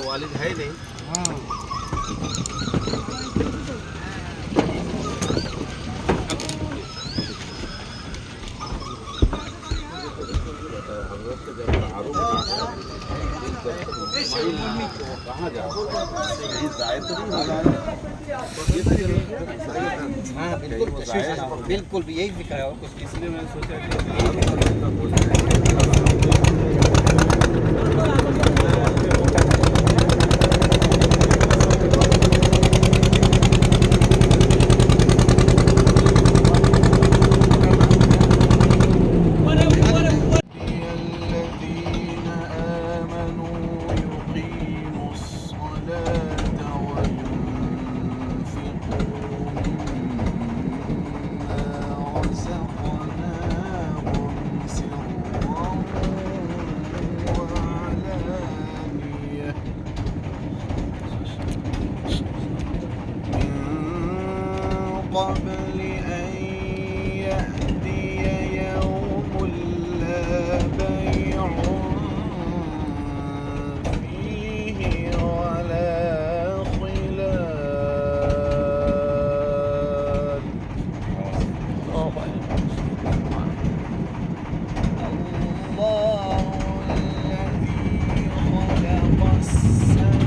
वालिद है नहीं। हाँ हजरत जब तारुफ कहाँ जा ये जाए तो नहीं होगा। हाँ बिल्कुल यही फिक्र है और कुछ नहीं। इसलिए मैंने सोचा कि قبل أن يأتي يوم لا بيع فيه ولا خلال. الله الذي خلق السماوات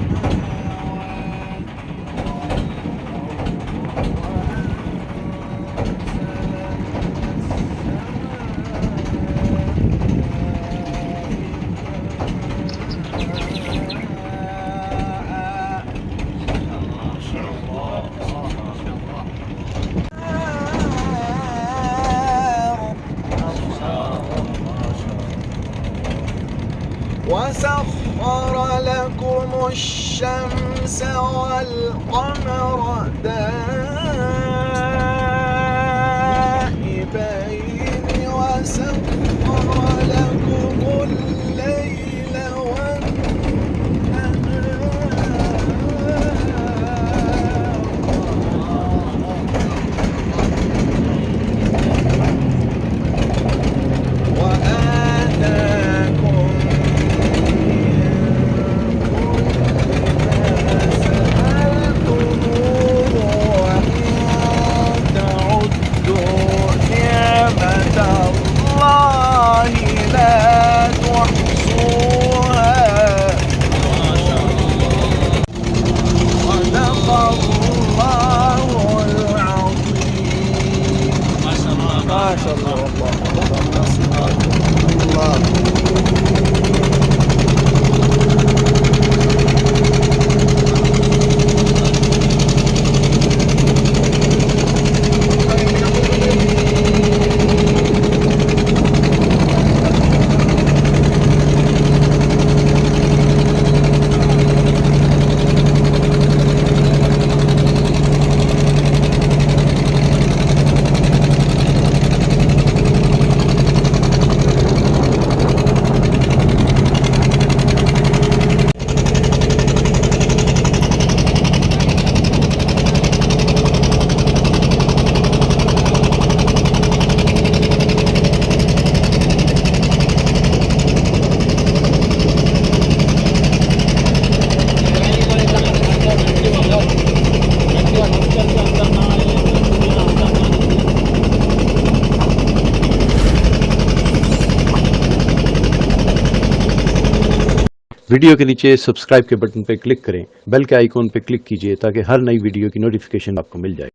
وسخر لكم الشمس والقمر دائبين وسخر لكم الليل والنهار وآتاكم ما شاء الله والله الله. वीडियो के नीचे सब्सक्राइब के बटन पर क्लिक करें, बेल के आइकॉन पर क्लिक कीजिए ताकि हर नई वीडियो की नोटिफिकेशन आपको मिल जाए।